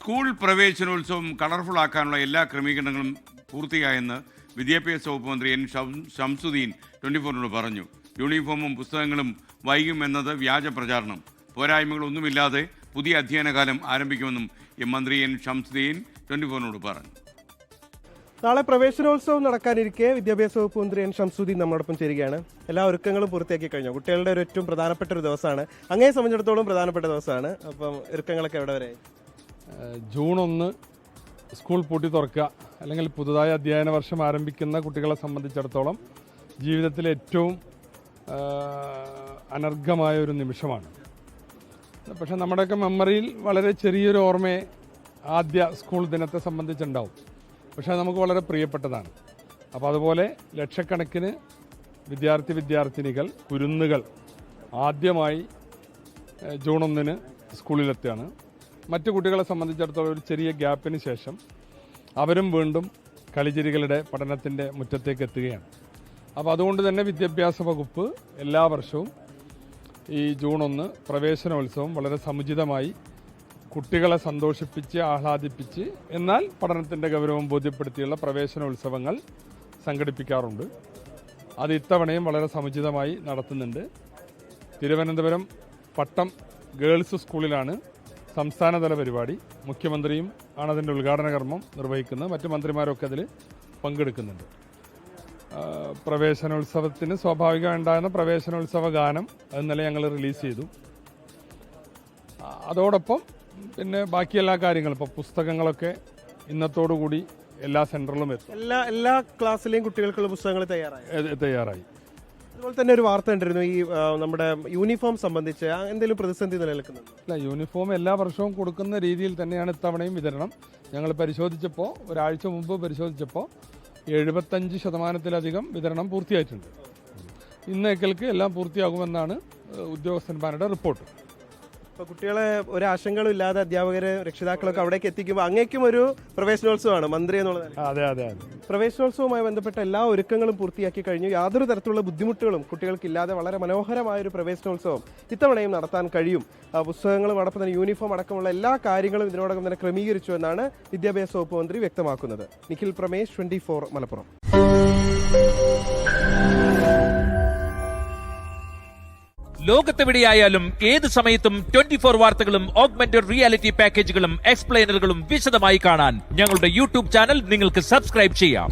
School പ്രവേശനോത്സവം colourful ആക്കാനുള്ള എല്ലാ ക്രമീകരണങ്ങളും പൂർത്തിയായെന്ന് വിദ്യാഭ്യാസ വകുപ്പ് മന്ത്രി എൻ ഷംസുദ്ദീൻ 24 പറഞ്ഞു. യൂണിഫോമും പുസ്തകങ്ങളും വൈകുമെന്നത് വ്യാജ പ്രചാരണം. പോരായ്മകളൊന്നുമില്ലാതെ പുതിയ അധ്യയന കാലം ആരംഭിക്കുമെന്നും മന്ത്രി എൻ ഷംസുദ്ദീൻ 24 പറഞ്ഞു. നാളെ പ്രവേശനോത്സവം നടക്കാനിരിക്കെ വിദ്യാഭ്യാസ വകുപ്പ് മന്ത്രി എൻ ഷംസുദ്ദീൻ നമ്മളോടൊപ്പം ചേരുകയാണ്. എല്ലാ ഒരുക്കങ്ങളും പൂർത്തിയാക്കി കഴിഞ്ഞു. കുട്ടികളുടെ ഒരു ഏറ്റവും പ്രധാനപ്പെട്ട ഒരു ദിവസമാണ്, അങ്ങേ സംബന്ധിച്ചിടത്തോളം പ്രധാനപ്പെട്ട ദിവസമാണ്. അപ്പം ഒരുക്കങ്ങളൊക്കെ എവിടെ വരെ? ജൂൺ 1 സ്കൂൾ പൂട്ടി തുറക്കുക, അല്ലെങ്കിൽ പുതുതായി അധ്യയന വർഷം ആരംഭിക്കുന്ന കുട്ടികളെ സംബന്ധിച്ചിടത്തോളം ജീവിതത്തിലെ ഏറ്റവും അനർഘമായ ഒരു നിമിഷമാണ്. പക്ഷെ നമ്മുടെയൊക്കെ മെമ്മറിയിൽ വളരെ ചെറിയൊരു ഓർമ്മയെ ആദ്യ സ്കൂൾ ദിനത്തെ സംബന്ധിച്ചുണ്ടാവും. പക്ഷേ നമുക്ക് വളരെ പ്രിയപ്പെട്ടതാണ്. അപ്പോൾ അതുപോലെ ലക്ഷക്കണക്കിന് വിദ്യാർത്ഥിനികൾ, കുരുന്നുകൾ ആദ്യമായി ജൂൺ 1 സ്കൂളിലെത്തുകയാണ്. മറ്റു കുട്ടികളെ സംബന്ധിച്ചിടത്തോളം ഒരു ചെറിയ ഗ്യാപ്പിന് ശേഷം അവരും വീണ്ടും കളിചിരികളുടെ പഠനത്തിൻ്റെ മുറ്റത്തേക്ക് എത്തുകയാണ്. അപ്പോൾ അതുകൊണ്ട് തന്നെ വിദ്യാഭ്യാസ വകുപ്പ് എല്ലാ വർഷവും ഈ ജൂൺ 1 പ്രവേശനോത്സവം വളരെ സമുചിതമായി കുട്ടികളെ സന്തോഷിപ്പിച്ച് ആഹ്ലാദിപ്പിച്ച് എന്നാൽ പഠനത്തിൻ്റെ ഗൗരവം ബോധ്യപ്പെടുത്തിയുള്ള പ്രവേശനോത്സവങ്ങൾ സംഘടിപ്പിക്കാറുണ്ട്. അത് ഇത്തവണയും വളരെ സമുചിതമായി നടത്തുന്നുണ്ട്. തിരുവനന്തപുരം പട്ടം ഗേൾസ് സ്കൂളിലാണ് സംസ്ഥാനതല പരിപാടി. മുഖ്യമന്ത്രിയും ആണ് അതിൻ്റെ ഉദ്ഘാടന കർമ്മം നിർവഹിക്കുന്നത്. മറ്റു മന്ത്രിമാരൊക്കെ അതിൽ പങ്കെടുക്കുന്നുണ്ട്. പ്രവേശനോത്സവത്തിന് സ്വാഭാവികമായി ഉണ്ടാകുന്ന പ്രവേശനോത്സവ ഗാനം ഇന്നലെ ഞങ്ങൾ റിലീസ് ചെയ്തു. അതോടൊപ്പം പിന്നെ ബാക്കി എല്ലാ കാര്യങ്ങളും, ഇപ്പോൾ പുസ്തകങ്ങളൊക്കെ ഇന്നത്തോടുകൂടി എല്ലാ സെൻറ്ററിലും എത്തും. എല്ലാ ക്ലാസ്സിലെയും കുട്ടികൾക്കുള്ള പുസ്തകങ്ങൾ തയ്യാറായി. അതുപോലെ തന്നെ ഒരു വാർത്ത കണ്ടിരുന്നു, ഈ നമ്മുടെ യൂണിഫോം സംബന്ധിച്ച് എന്തെങ്കിലും പ്രതിസന്ധി നിലനിൽക്കുന്നുണ്ട്? അല്ല, യൂണിഫോം എല്ലാ വർഷവും കൊടുക്കുന്ന രീതിയിൽ തന്നെയാണ് ഇത്തവണയും വിതരണം. ഞങ്ങൾ പരിശോധിച്ചപ്പോൾ, ഒരാഴ്ച മുമ്പ് പരിശോധിച്ചപ്പോൾ 75% വിതരണം പൂർത്തിയായിട്ടുണ്ട്. ഇന്നേക്കൽക്ക് എല്ലാം പൂർത്തിയാകുമെന്നാണ് ഉദ്യോഗസ്ഥന്മാരുടെ റിപ്പോർട്ട്. ഇപ്പോൾ കുട്ടികളെ ഒരു ആശങ്കകളും ഇല്ലാതെ അധ്യാപകരെ രക്ഷിതാക്കളൊക്കെ അവിടേക്ക് എത്തിക്കുമ്പോൾ അങ്ങേക്കും ഒരു പ്രവേശനോത്സവമാണ് മന്ത്രി എന്നുള്ളത്. അതെ. പ്രവേശനോത്സവവുമായി ബന്ധപ്പെട്ട എല്ലാ ഒരുക്കങ്ങളും പൂർത്തിയാക്കി കഴിഞ്ഞു. യാതൊരു തരത്തിലുള്ള ബുദ്ധിമുട്ടുകളും കുട്ടികൾക്കില്ലാതെ വളരെ മനോഹരമായ ഒരു പ്രവേശനോത്സവം ഇത്തവണയും നടത്താൻ കഴിയും. പുസ്തകങ്ങളും അടക്കം തന്നെ യൂണിഫോം അടക്കമുള്ള എല്ലാ കാര്യങ്ങളും ഇതിനോടകം തന്നെ ക്രമീകരിച്ചു എന്നാണ് വിദ്യാഭ്യാസ വകുപ്പ് മന്ത്രി വ്യക്തമാക്കുന്നത്. നിഖിൽ പ്രമേഷ്, 24 മലപ്പുറം. ലോകത്തെവിടെയായാലും ഏത് സമയത്തും 24 വാർത്തകളും ഓഗ്മെന്റഡ് റിയാലിറ്റി പാക്കേജുകളും എക്സ്പ്ലെയിനറുകളും വിശദമായി കാണാൻ ഞങ്ങളുടെ യൂട്യൂബ് ചാനൽ നിങ്ങൾക്ക് സബ്സ്ക്രൈബ് ചെയ്യാം.